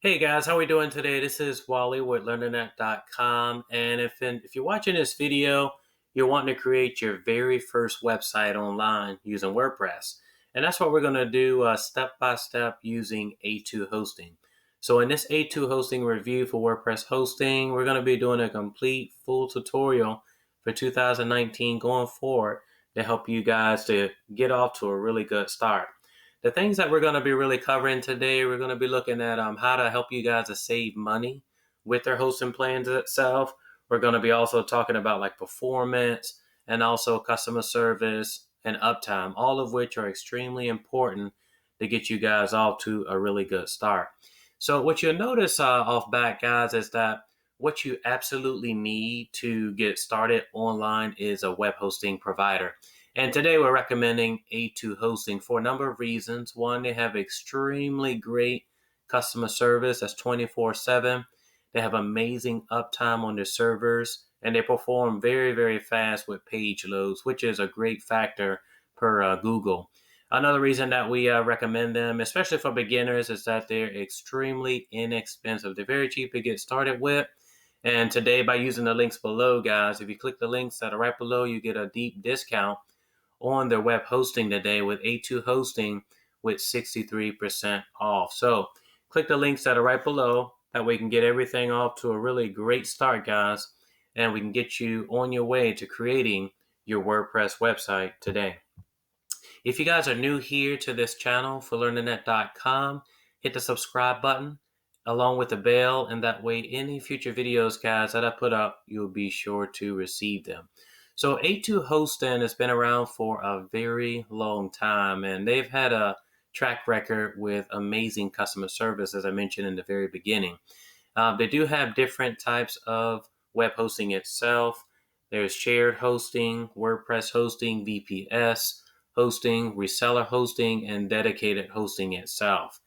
Hey guys, how we doing today? This is Wally with LearnerNet.com, and if you're watching this video, you're wanting to create your very first website online using WordPress, and that's what we're going to do step by step using A2 hosting. So in this A2 hosting review for WordPress hosting, we're going to be doing a complete full tutorial for 2019 going forward to help you guys to get off to a really good start. The things that we're going to be really covering today, we're going to be looking at how to help you guys to save money with their hosting plans itself. We're going to be also talking about like performance and also customer service and uptime, all of which are extremely important to get you guys off to a really good start. So what you'll notice off back, guys, is that what you absolutely need to get started online is a web hosting provider. And today we're recommending A2 Hosting for a number of reasons. One, they have extremely great customer service that's 24/7. They have amazing uptime on their servers, and they perform very, very fast with page loads, which is a great factor per Google. Another reason that we recommend them, especially for beginners, is that they're extremely inexpensive. They're very cheap to get started with. And today, by using the links below, guys, if you click the links that are right below, you get a deep discount on their web hosting today with A2 hosting with 63% off. So click the links that are right below. That way you can get everything off to a really great start, guys. And we can get you on your way to creating your WordPress website today. If you guys are new here to this channel for LearnerNet.com, hit the subscribe button along with the bell, and that way any future videos, guys, that I put up, you'll be sure to receive them. So A2 Hosting has been around for a very long time, and they've had a track record with amazing customer service, as I mentioned in the very beginning. They do have different types of web hosting itself. There's shared hosting, WordPress hosting, VPS hosting, reseller hosting, and dedicated hosting itself,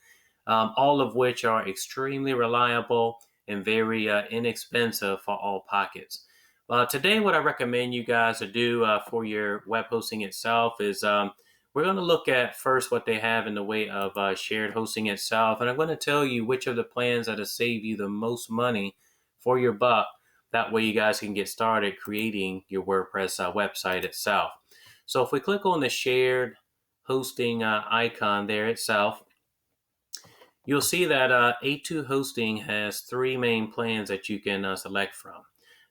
all of which are extremely reliable and very inexpensive for all pockets. Today, what I recommend you guys to do for your web hosting itself is we're going to look at first what they have in the way of shared hosting itself. And I'm going to tell you which of the plans that'll save you the most money for your buck. That way you guys can get started creating your WordPress website itself. So if we click on the shared hosting icon there itself, you'll see that A2 Hosting has three main plans that you can select from.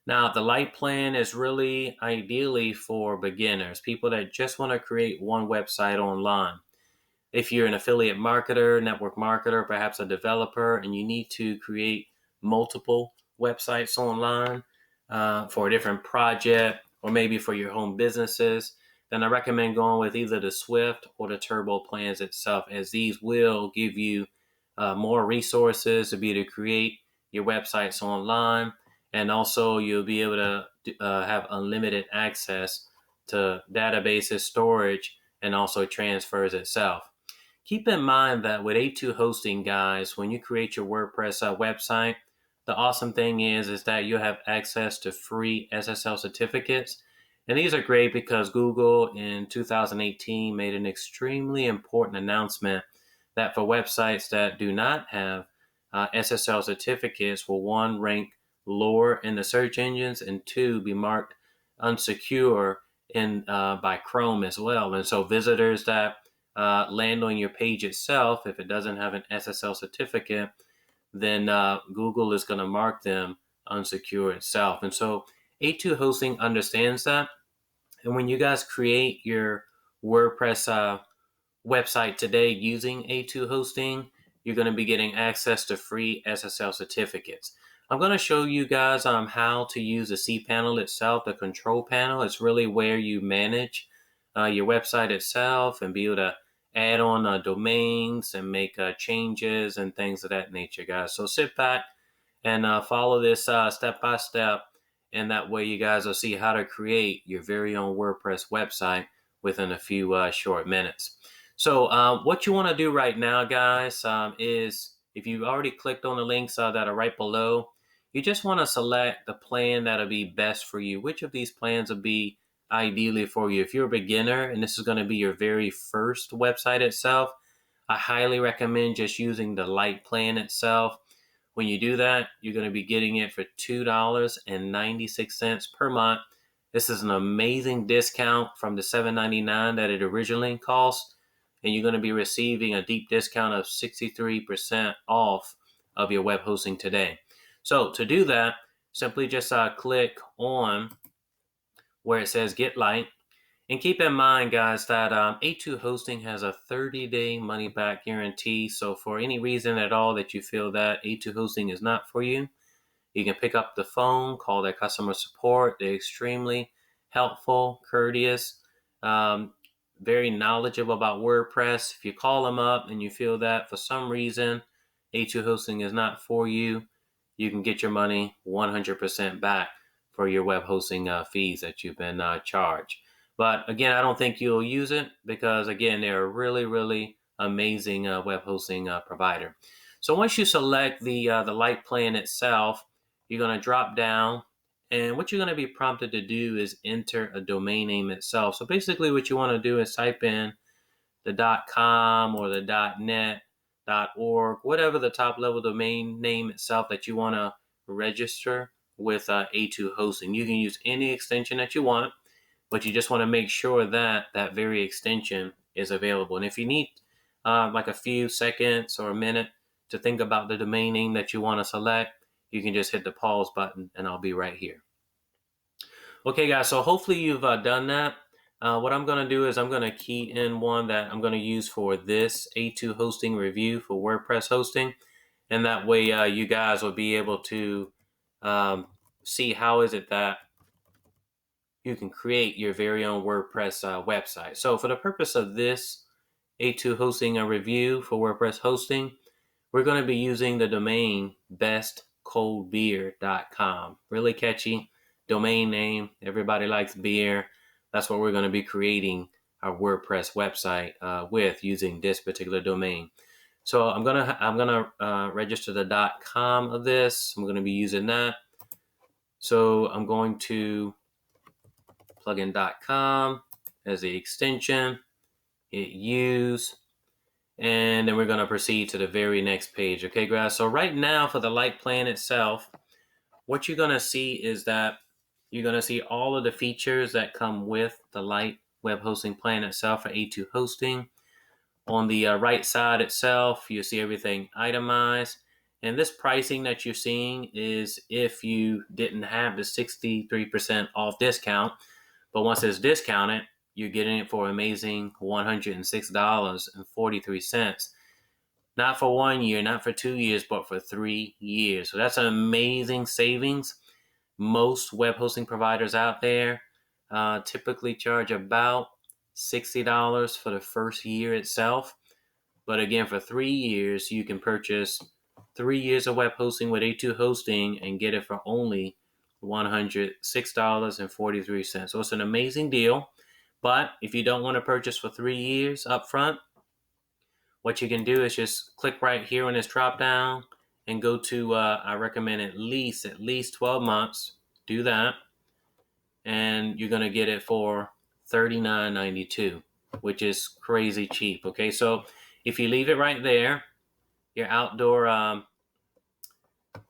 Now, the light plan is really ideally for beginners, people that just want to create one website online. If you're an affiliate marketer, network marketer, perhaps a developer, and you need to create multiple websites online for a different project or maybe for your home businesses, then I recommend going with either the Swift or the Turbo plans itself, as these will give you more resources to be able to create your websites online. And also you'll be able to have unlimited access to databases, storage, and also transfers itself. Keep in mind that with A2 hosting, guys, when you create your WordPress website, the awesome thing is that you have access to free SSL certificates. And these are great because Google in 2018 made an extremely important announcement that for websites that do not have SSL certificates will, one, rank lower in the search engines, and two, be marked unsecure by Chrome as well. And so visitors that land on your page itself, if it doesn't have an SSL certificate, then Google is going to mark them unsecure itself. And so A2 Hosting understands that. And when you guys create your WordPress website today using A2 Hosting, you're going to be getting access to free SSL certificates. I'm going to show you guys how to use the cPanel itself, the control panel. It's really where you manage your website itself and be able to add on domains and make changes and things of that nature, guys. So sit back and follow this step by step, and that way you guys will see how to create your very own WordPress website within a few short minutes. So what you want to do right now, guys, is if you've already clicked on the links that are right below, you just want to select the plan that'll be best for you. Which of these plans will be ideally for you? If you're a beginner and this is going to be your very first website itself, I highly recommend just using the light plan itself. When you do that, you're going to be getting it for $2.96 per month. This is an amazing discount from the $7.99 that it originally cost, and you're going to be receiving a deep discount of 63% off of your web hosting today. So to do that, simply just click on where it says Get Light. And keep in mind, guys, that A2 Hosting has a 30-day money-back guarantee. So for any reason at all that you feel that A2 Hosting is not for you, you can pick up the phone, call their customer support. They're extremely helpful, courteous, very knowledgeable about WordPress. If you call them up and you feel that for some reason A2 Hosting is not for you, you can get your money 100% back for your web hosting fees that you've been charged. But again, I don't think you'll use it because, again, they're a really, really amazing web hosting provider. So once you select the light plan itself, you're going to drop down, and what you're going to be prompted to do is enter a domain name itself. So basically what you want to do is type in the .com or the .net, .org, whatever the top level domain name itself that you want to register with A2 Hosting. You can use any extension that you want, but you just want to make sure that that very extension is available. And if you need like a few seconds or a minute to think about the domain name that you want to select, you can just hit the pause button and I'll be right here. Okay, guys, so hopefully you've done that. What I'm going to do is I'm going to key in one that I'm going to use for this A2 hosting review for WordPress hosting. And that way you guys will be able to see how is it that you can create your very own WordPress website. So for the purpose of this A2 hosting a review for WordPress hosting, we're going to be using the domain bestcoldbeer.com. Really catchy domain name. Everybody likes beer. That's what we're going to be creating our WordPress website with, using this particular domain. So I'm gonna register the .com of this. I'm going to be using that. So I'm going to plug in .com as the extension, hit use, and then we're going to proceed to the very next page. Okay, guys, so right now for the light plan itself, what you're going to see is that you're going to see all of the features that come with the light web hosting plan itself for A2 hosting. On the right side itself, you see everything itemized. And this pricing that you're seeing is if you didn't have the 63% off discount. But once it's discounted, you're getting it for an amazing $106.43. Not for 1 year, not for 2 years, but for 3 years. So that's an amazing savings. Most web hosting providers out there typically charge about $60 for the first year itself. But again, for 3 years, you can purchase 3 years of web hosting with A2 hosting and get it for only $106.43. So it's an amazing deal. But if you don't want to purchase for 3 years up front, what you can do is just click right here on this drop down and go to, I recommend at least 12 months. Do that. And you're going to get it for $39.92, which is crazy cheap. Okay, so if you leave it right there, your outdoor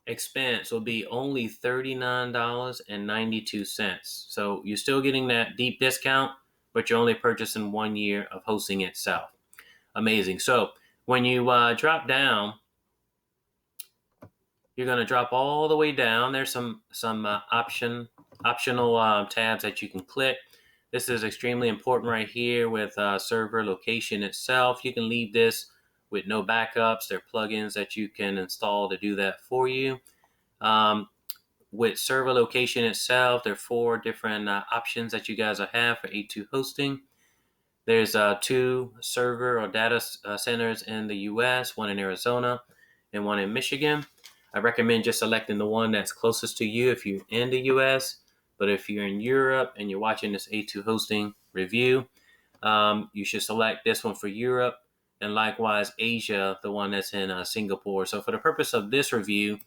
expense will be only $39.92. So you're still getting that deep discount, but you're only purchasing 1 year of hosting itself. Amazing. So when you drop down, you're going to drop all the way down. There's some optional tabs that you can click. This is extremely important right here with server location itself. You can leave this with no backups. There are plugins that you can install to do that for you. With server location itself, there are 4 different options that you guys will have for A2 hosting. There's 2 server or data centers in the US, one in Arizona and one in Michigan. I recommend just selecting the one that's closest to you if you're in the US. But if you're in Europe and you're watching this A2 hosting review, you should select this one for Europe, and likewise Asia, the one that's in Singapore. So for the purpose of this review,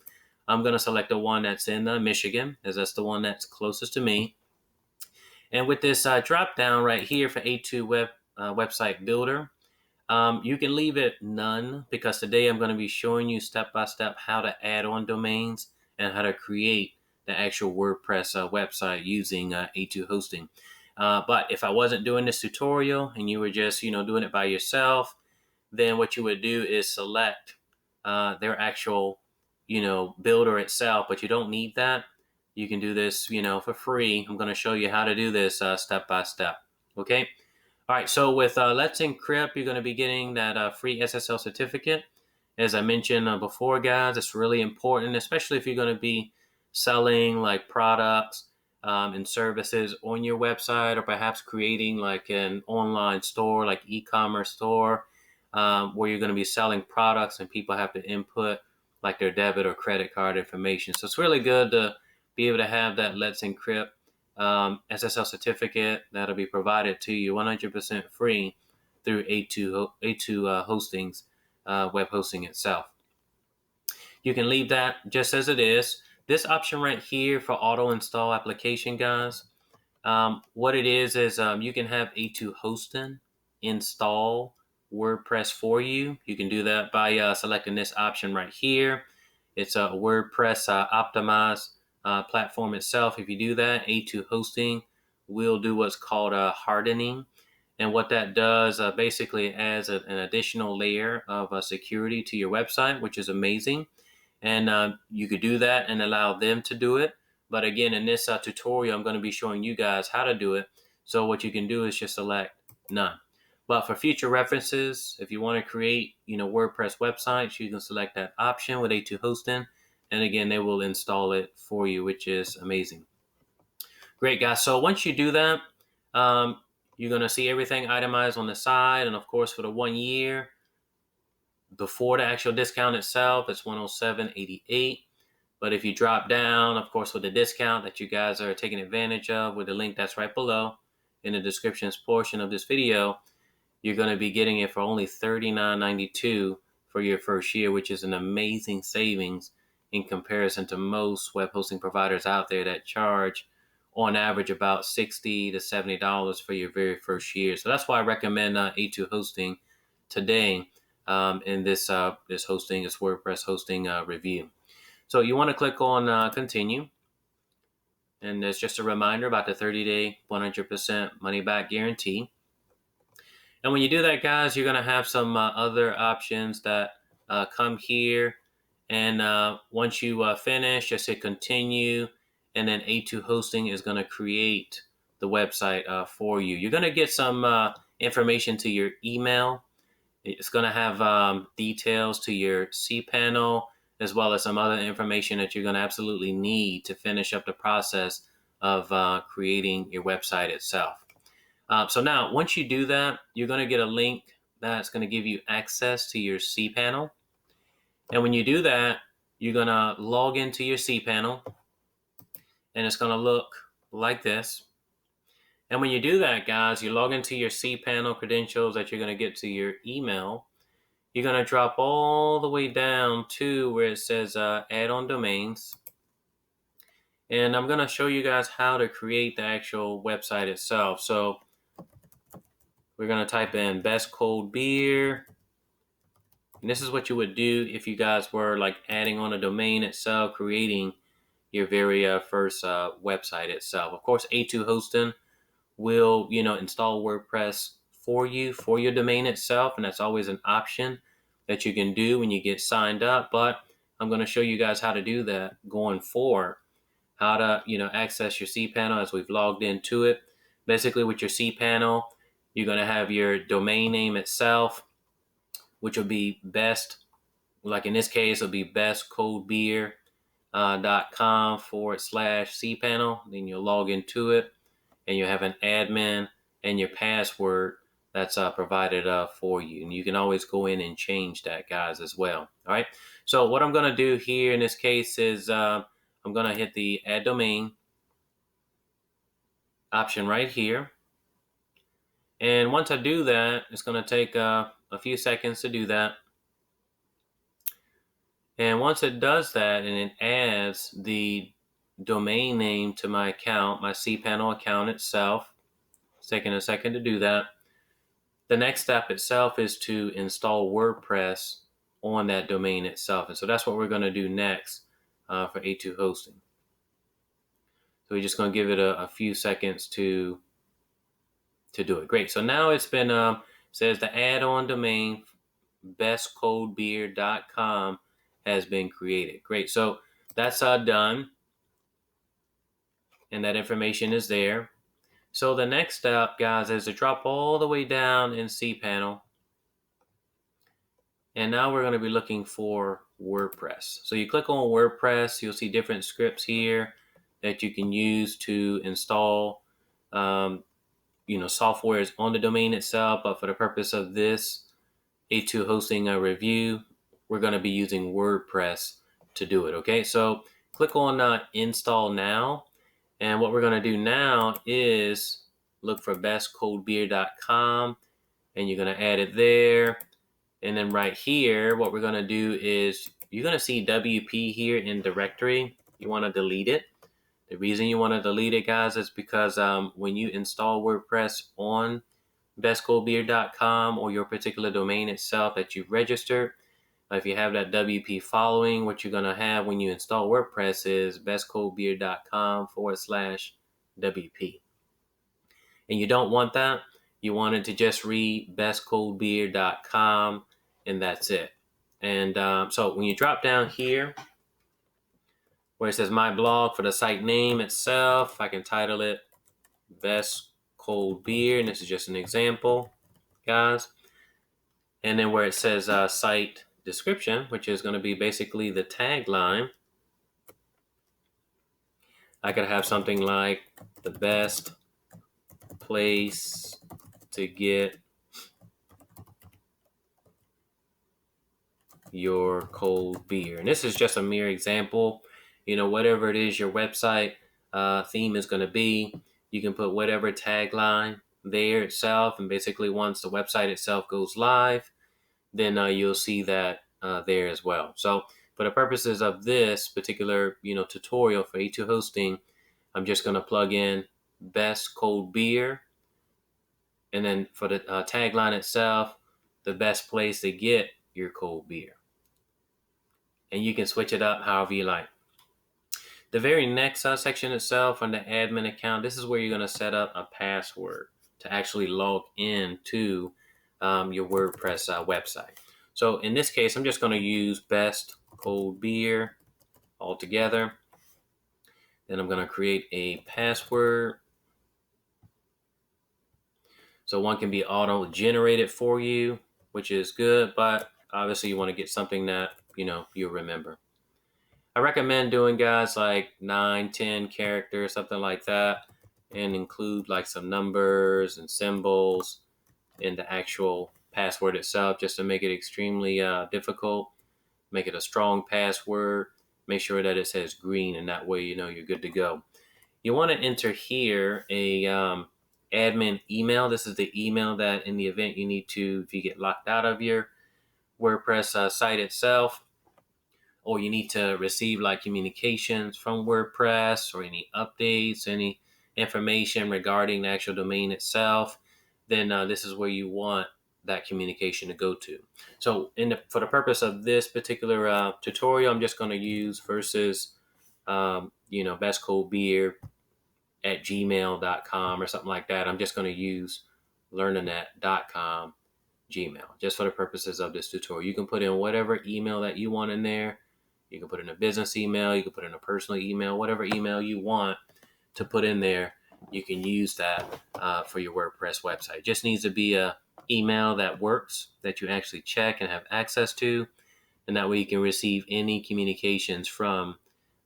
I'm going to select the one that's in Michigan, as that's the one that's closest to me. And with this drop down right here for A2 website builder, You can leave it none because today I'm going to be showing you step by step how to add on domains and how to create the actual WordPress website using A2 hosting. But if I wasn't doing this tutorial and you were just doing it by yourself, then what you would do is select their actual builder itself. But you don't need that. You can do this for free. I'm going to show you how to do this step by step. Okay. All right, so with Let's Encrypt, you're going to be getting that free SSL certificate. As I mentioned before, guys, it's really important, especially if you're going to be selling like products and services on your website, or perhaps creating like an online store, like e-commerce store, where you're going to be selling products and people have to input like their debit or credit card information. So it's really good to be able to have that Let's Encrypt SSL certificate that'll be provided to you 100% free through A2 Hostings, web hosting itself. You can leave that just as it is. This option right here for auto install application, guys, what it is you can have A2 Hosting install WordPress for you. You can do that by selecting this option right here. It's a WordPress optimized platform itself. If you do that, A2 Hosting will do what's called hardening. And what that does basically adds an additional layer of security to your website, which is amazing. And you could do that and allow them to do it. But again, in this tutorial, I'm going to be showing you guys how to do it. So what you can do is just select none. But for future references, if you want to create, WordPress websites, you can select that option with A2 Hosting. And again, they will install it for you, which is amazing. Great, guys. So once you do that, you're going to see everything itemized on the side. And of course, for the 1 year, before the actual discount itself, it's $107.88. But if you drop down, of course, with the discount that you guys are taking advantage of with the link that's right below in the descriptions portion of this video, you're going to be getting it for only $39.92 for your first year, which is an amazing savings in comparison to most web hosting providers out there that charge on average about $60 to $70 for your very first year. So that's why I recommend A2 Hosting today in this WordPress hosting review. So you want to click on continue. And there's just a reminder about the 30-day 100% money back guarantee. And when you do that, guys, you're going to have some other options that come here. And once you finish, just hit continue. And then A2 Hosting is going to create the website for you. You're going to get some information to your email. It's going to have details to your cPanel, as well as some other information that you're going to absolutely need to finish up the process of creating your website itself. So now, once you do that, you're going to get a link that's going to give you access to your cPanel. And when you do that, you're going to log into your cPanel, and it's going to look like this. And when you do that, guys, you log into your cPanel credentials that you're going to get to your email. You're going to drop all the way down to where it says add on domains. And I'm going to show you guys how to create the actual website itself. So we're going to type in best cold beer. And this is what you would do if you guys were like adding on a domain itself, creating your very first website itself. Of course, A2 Hosting will, install WordPress for you for your domain itself. And that's always an option that you can do when you get signed up. But I'm going to show you guys how to do that going forward. How to, access your cPanel as we've logged into it. Basically, with your cPanel, you're going to have your domain name itself, which will be best, like in this case, it'll be bestcoldbeer.com/cPanel. Then you'll log into it, and you'll have an admin and your password that's provided for you. And you can always go in and change that, guys, as well. All right. So what I'm going to do here in this case is I'm going to hit the add domain option right here. And once I do that, it's going to take a few seconds to do that. And once it does that and it adds the domain name to my account, my cPanel account itself, it's taking a second to do that. The next step itself is to install WordPress on that domain itself. And so that's what we're going to do next for A2 hosting. So we're just going to give it a few seconds to do it. Great. So now it's been, says the add-on domain bestcoldbeer.com has been created. Great. So that's done. And that information is there. So the next step, guys, is to drop all the way down in cPanel. And now we're going to be looking for WordPress. So you click on WordPress, you'll see different scripts here that you can use to install, softwares on the domain itself. But for the purpose of this A2 hosting a review, we're going to be using WordPress to do it. Okay, so click on install now. And what we're going to do now is look for bestcoldbeer.com, and you're going to add it there. And then right here, what we're going to do is you're going to see WP here in directory. You want to delete it. The reason you want to delete it, guys, is because when you install WordPress on bestcoldbeer.com or your particular domain itself that you've registered, if you have that WP following, what you're going to have when you install WordPress is bestcoldbeer.com/WP. And you don't want that. You want it to just read bestcoldbeer.com, and that's it. And so when you drop down here where it says my blog, for the site name itself, I can title it Best Cold Beer, and this is just an example, guys. And then where it says site description, which is going to be basically the tagline, I could have something like the best place to get your cold beer. And this is just a mere example. Whatever it is your website theme is going to be, you can put whatever tagline there itself. And basically once the website itself goes live, then you'll see that there as well. So for the purposes of this particular tutorial for A2 hosting, I'm just going to plug in best cold beer. And then for the tagline itself, the best place to get your cold beer. And you can switch it up however you like. The very next section itself on the admin account, this is where you're going to set up a password to actually log into your WordPress website. So in this case, I'm just going to use best cold beer altogether. Then I'm going to create a password. So one can be auto-generated for you, which is good, but obviously you want to get something that, you'll remember. I recommend doing, guys, like 9, 10 characters, something like that, and include like some numbers and symbols in the actual password itself, just to make it extremely difficult. Make it a strong password. Make sure that it says green, and that way you're good to go. You want to enter here a admin email. This is the email that in the event you need to, if you get locked out of your WordPress site itself, or you need to receive like communications from WordPress or any updates, any information regarding the actual domain itself, then this is where you want that communication to go to. So for the purpose of this particular tutorial, I'm just going to use versus, bestcoldbeer@gmail.com or something like that. I'm just going to use learnanet.com Gmail, just for the purposes of this tutorial. You can put in whatever email that you want in there. You can put in a business email, you can put in a personal email, whatever email you want to put in there, you can use that for your WordPress website. It just needs to be a email that works, that you actually check and have access to, and that way you can receive any communications from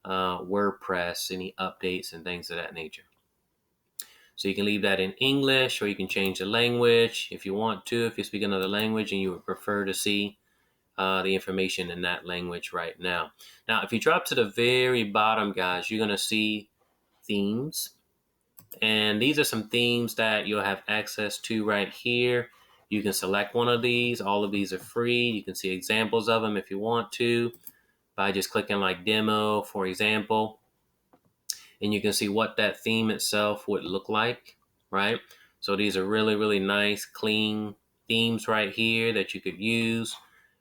WordPress, any updates and things of that nature. So you can leave that in English, or you can change the language if you want to, if you speak another language and you would prefer to see the information in that language right now. Now, if you drop to the very bottom, guys, you're going to see themes. And these are some themes that you'll have access to right here. You can select one of these. All of these are free. You can see examples of them if you want to by just clicking like demo, for example. And you can see what that theme itself would look like, right? So these are really, really nice, clean themes right here that you could use,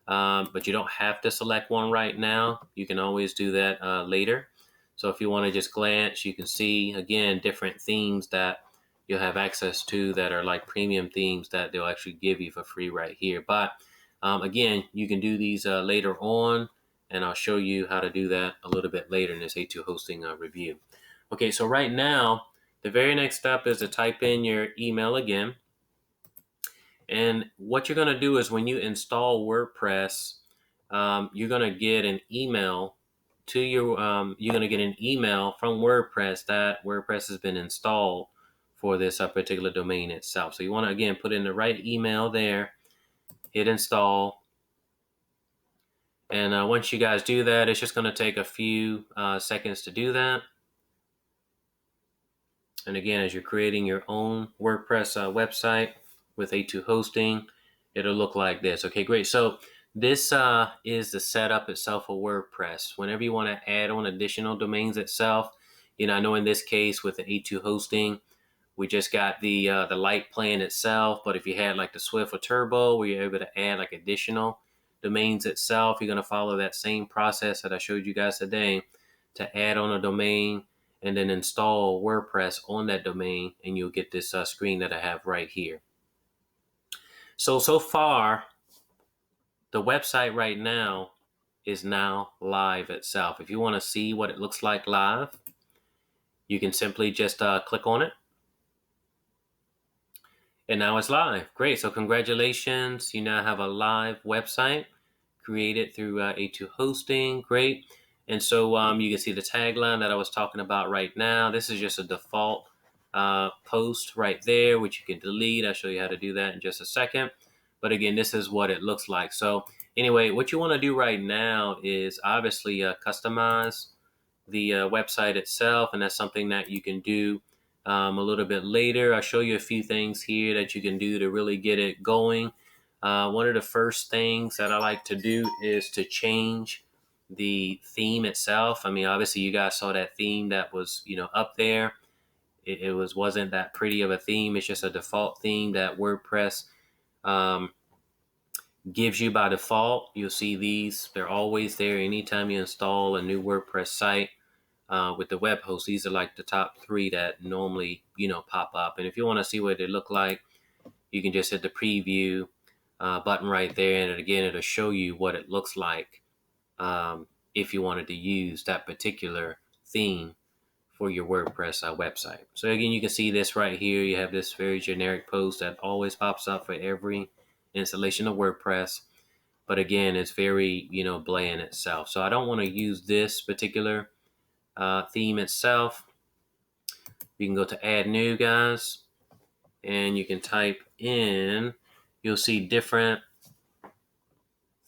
but you don't have to select one right now. You can always do that later. So if you want to just glance, you can see, again, different themes that you'll have access to that are like premium themes that they'll actually give you for free right here. But again, you can do these later on, and I'll show you how to do that a little bit later in this A2 hosting review. Okay, so right now, the very next step is to type in your email again. And what you're going to do is when you install WordPress, you're going to get an email to your, you're going to get an email from WordPress that WordPress has been installed for this particular domain itself. So you want to, again, put in the right email there, hit install. And once you guys do that, it's just going to take a few seconds to do that. And again, as you're creating your own WordPress website with A2 hosting, it'll look like this. Okay, great. So this is the setup itself for WordPress. Whenever you want to add on additional domains itself, I know in this case with the A2 hosting, we just got the light plan itself. But if you had like the Swift or Turbo, where you're able to add like additional domains itself, you're going to follow that same process that I showed you guys today to add on a domain and then install WordPress on that domain, and you'll get this screen that I have right here. So far, the website right now is now live itself. If you want to see what it looks like live, you can simply just click on it. And now it's live. Great. So congratulations. You now have a live website created through A2 hosting. Great. And so you can see the tagline that I was talking about right now. This is just a default post right there, which you can delete. I'll show you how to do that in just a second. But again, this is what it looks like. So anyway, what you want to do right now is obviously customize the website itself. And that's something that you can do a little bit later. I'll show you a few things here that you can do to really get it going. One of the first things that I like to do is to change the theme itself. I mean, obviously you guys saw that theme that was, up there. It wasn't that pretty of a theme. It's just a default theme that WordPress gives you by default. You'll see these. They're always there anytime you install a new WordPress site. With the web host, these are like the top 3 that normally, pop up. And if you want to see what they look like, you can just hit the preview button right there. And again, it'll show you what it looks like if you wanted to use that particular theme for your WordPress website. So again, you can see this right here. You have this very generic post that always pops up for every installation of WordPress. But again, it's very, bland itself. So I don't want to use this particular theme itself. You can go to add new, guys, and you can type in, you'll see different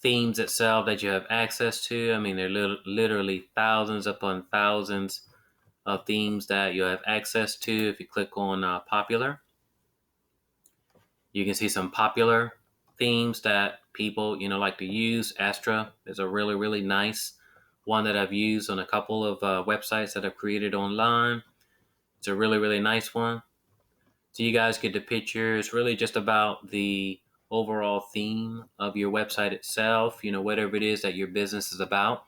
themes itself that you have access to. I mean, there are literally thousands upon thousands of themes that you have access to. If you click on popular, you can see some popular themes that people, like to use. Astra is a really, really nice one that I've used on a couple of websites that I've created online. It's a really, really nice one. So you guys get the picture. It's really just about the overall theme of your website itself, whatever it is that your business is about.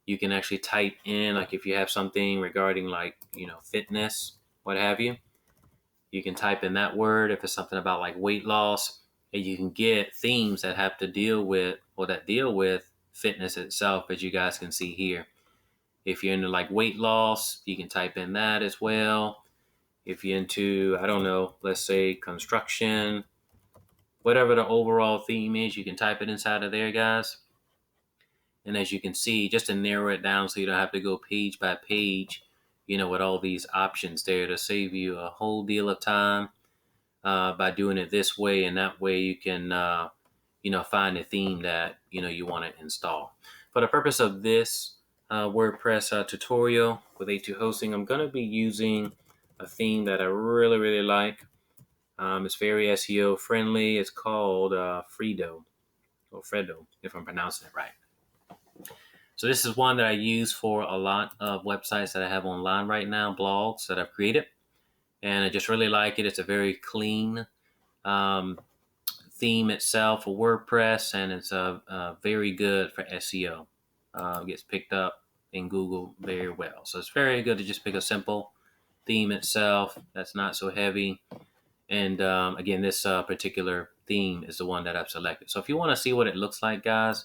You can actually type in, like if you have something regarding like, fitness, what have you. You can type in that word if it's something about like weight loss, and you can get themes that have to deal with or that deal with fitness itself, as you guys can see here. If you're into like weight loss, you can type in that as well. If you're into, I don't know, let's say construction, whatever the overall theme is, you can type it inside of there, guys. And as you can see, just to narrow it down so you don't have to go page by page, with all these options there, to save you a whole deal of time by doing it this way. And that way you can, find a theme that, you want to install. For the purpose of this WordPress tutorial with A2 hosting, I'm going to be using a theme that I really, really like. It's very SEO friendly. It's called Fredo, or Fredo, if I'm pronouncing it right. So this is one that I use for a lot of websites that I have online right now, blogs that I've created. And I just really like it. It's a very clean theme itself for WordPress, and it's very good for SEO. Gets picked up in Google very well. So it's very good to just pick a simple theme itself that's not so heavy. And again, this particular theme is the one that I've selected. So if you want to see what it looks like, guys,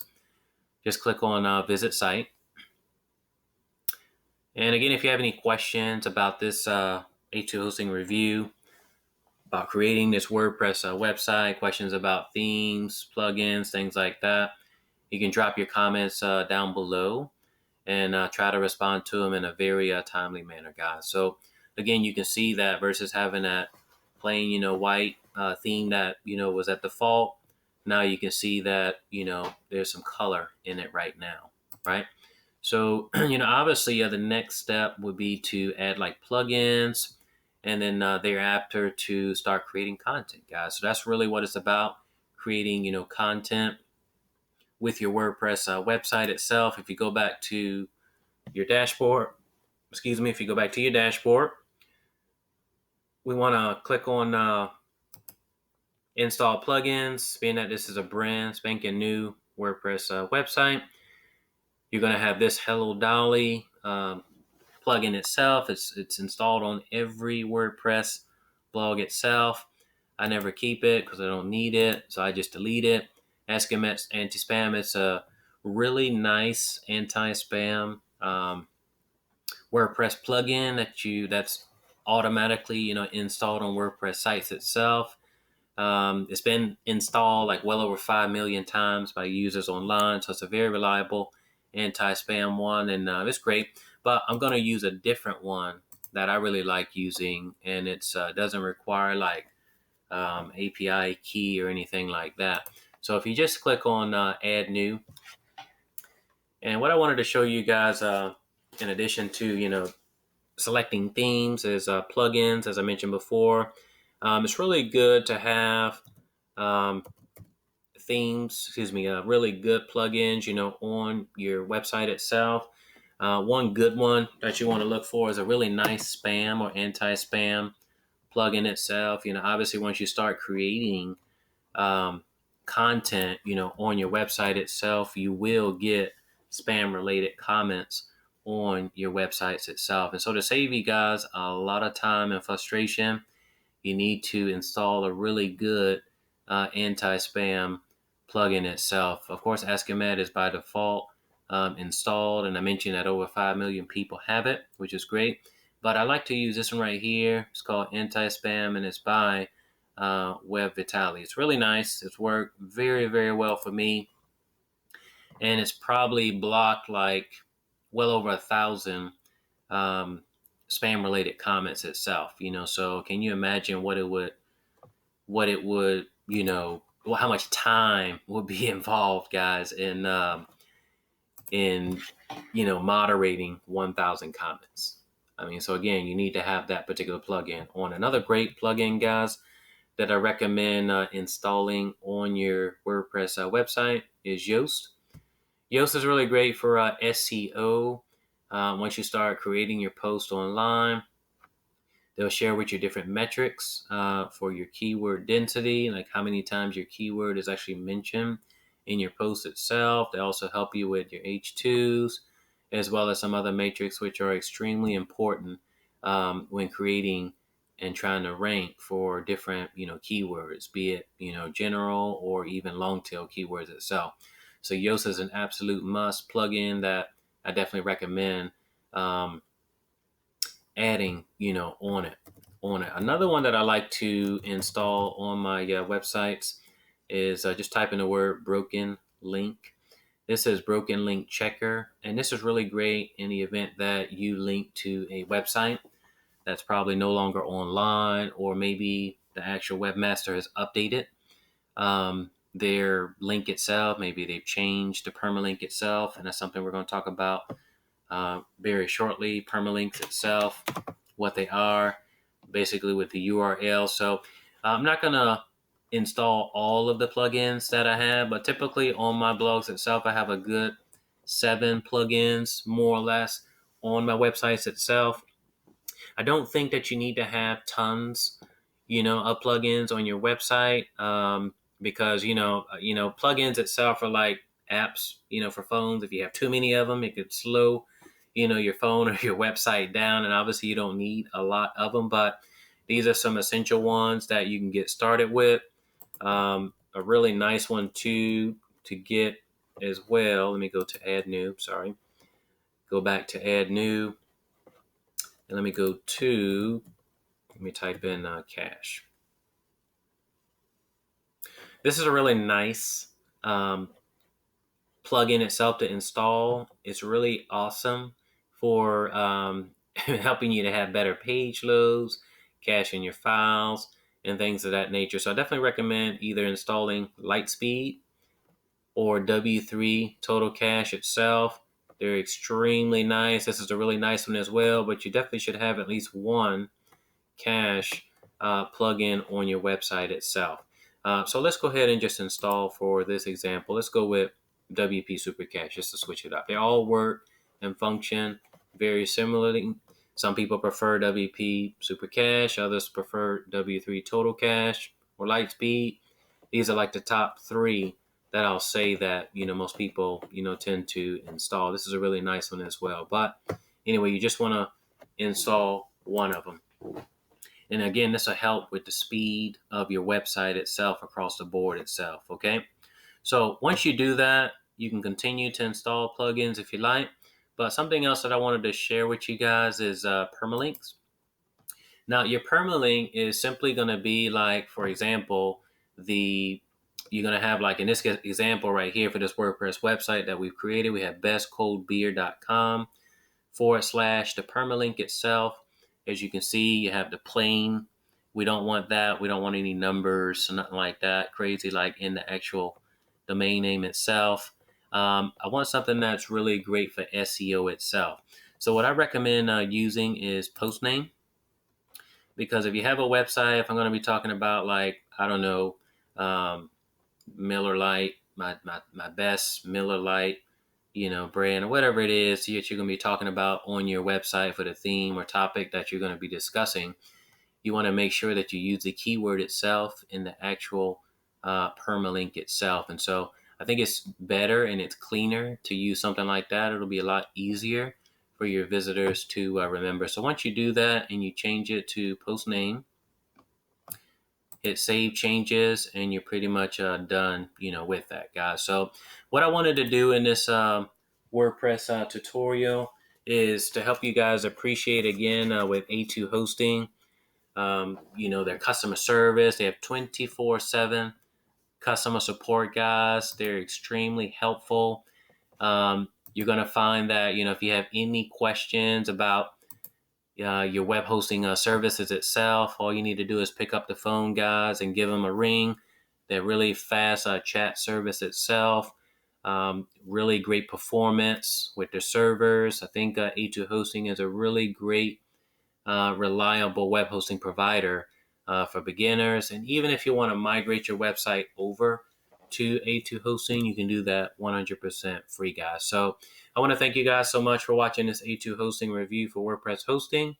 just click on Visit Site. And again, if you have any questions about this H2 hosting review, about creating this WordPress website, questions about themes, plugins, things like that, you can drop your comments down below and try to respond to them in a very timely manner, guys. So again, you can see that versus having that plain, white theme that, was at default. Now you can see that, there's some color in it right now, right? So, obviously the next step would be to add like plugins and then thereafter to start creating content, guys. So that's really what it's about, creating, content with your WordPress website itself. If you go back to your dashboard, if you go back to your dashboard, we want to click on install plugins, being that this is a brand spanking new WordPress website. You're going to have this Hello Dolly plugin itself. It's installed on every WordPress blog itself. I never keep it because I don't need it, so I just delete it. Escamet's anti-spam. It's a really nice anti-spam WordPress plugin that's automatically installed on WordPress sites itself. It's been installed like well over 5 million times by users online, so it's a very reliable anti-spam one, and it's great. But I'm going to use a different one that I really like using, and it doesn't require like API key or anything like that. So if you just click on Add New, and what I wanted to show you guys, in addition to selecting themes, is plugins, as I mentioned before. It's really good to have really good plugins, on your website itself. One good one that you want to look for is a really nice spam or anti-spam plugin itself. Obviously once you start creating content, on your website itself, you will get spam related comments on your websites itself. And so to save you guys a lot of time and frustration, you need to install a really good anti-spam plugin itself. Of course, Escamet is by default installed, and I mentioned that over 5 million people have it, which is great. But I like to use this one right here. It's called Anti-Spam, and it's by Web Vitali. It's really nice. It's worked very, very well for me, and it's probably blocked like well over 1,000 spam related comments itself. So can you imagine what it would how much time would be involved, guys, in moderating 1,000 comments? I mean, so again, you need to have that particular plugin on. Another great plugin, guys, that I recommend installing on your WordPress website is Yoast. Yoast is really great for SEO. Once you start creating your post online, they'll share with you different metrics for your keyword density, like how many times your keyword is actually mentioned in your post itself. They also help you with your H2s, as well as some other metrics which are extremely important when creating and trying to rank for different keywords, be it general or even long tail keywords itself. So Yoast is an absolute must plugin that I definitely recommend adding on it. Another one that I like to install on my websites is just type in the word broken link. This is broken link checker, and this is really great in the event that you link to a website that's probably no longer online, or maybe the actual webmaster has updated their link itself. Maybe they've changed the permalink itself, and that's something we're going to talk about very shortly. Permalinks itself, what they are, basically with the URL. So I'm not going to install all of the plugins that I have, but typically on my blogs itself, I have a good 7 plugins, more or less, on my websites itself. I don't think that you need to have tons, of plugins on your website. because plugins itself are like apps, for phones. If you have too many of them, it could slow, your phone or your website down. And obviously, you don't need a lot of them, but these are some essential ones that you can get started with. A really nice one to get as well. Let me go to add new. Sorry, go back to add new, and let me go to. Let me type in cache. This is a really nice plugin itself to install. It's really awesome for helping you to have better page loads, caching your files, and things of that nature. So I definitely recommend either installing Lightspeed or W3 Total Cache itself. They're extremely nice. This is a really nice one as well, but you definitely should have at least one cache plugin on your website itself. So let's go ahead and just install for this example. Let's go with WP Super Cache just to switch it up. They all work and function very similarly. Some people prefer WP Super Cache, others prefer W3 Total Cache or Lightspeed. These are like the top three that I'll say that most people tend to install. This is a really nice one as well. But anyway, you just want to install one of them. And again, this will help with the speed of your website itself across the board itself, okay? So once you do that, you can continue to install plugins if you like. But something else that I wanted to share with you guys is permalinks. Now, your permalink is simply going to be like, for example, you're going to have like in this example right here for this WordPress website that we've created, we have bestcoldbeer.com / the permalink itself. As you can see, you have the plain. We don't want that. We don't want any numbers, nothing like that crazy like in the actual domain name itself. I want something that's really great for SEO itself. So what I recommend using is Postname, because if you have a website, if I'm going to be talking about like, I don't know, Miller Lite, my best Miller Lite, brand or whatever it is that you're going to be talking about on your website for the theme or topic that you're going to be discussing, you want to make sure that you use the keyword itself in the actual permalink itself. And so I think it's better and it's cleaner to use something like that. It'll be a lot easier for your visitors to remember. So once you do that and you change it to post name, hit save changes, and you're pretty much done, with that, guys. So what I wanted to do in this WordPress tutorial is to help you guys appreciate again with A2 hosting, their customer service. They have 24/7 customer support, guys. They're extremely helpful. You're going to find that, if you have any questions about your web hosting services itself, all you need to do is pick up the phone, guys, and give them a ring. They're really fast chat service itself. Really great performance with their servers. I think A2 Hosting is a really great, reliable web hosting provider for beginners. And even if you want to migrate your website over to A2 Hosting, you can do that 100% free, guys. So I want to thank you guys so much for watching this A2 Hosting review for WordPress hosting.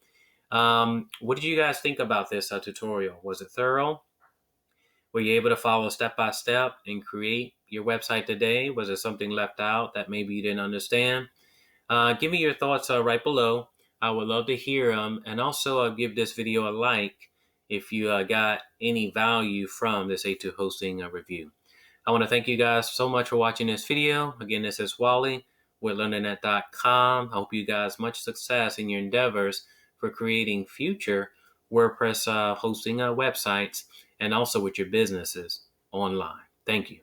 What did you guys think about this tutorial? Was it thorough? Were you able to follow step by step and create your website today? Was there something left out that maybe you didn't understand? Give me your thoughts right below. I would love to hear them. And also give this video a like if you got any value from this A2 Hosting review. I want to thank you guys so much for watching this video. Again, this is Wally with LearningNet.com. I hope you guys much success in your endeavors for creating future WordPress hosting websites and also with your businesses online. Thank you.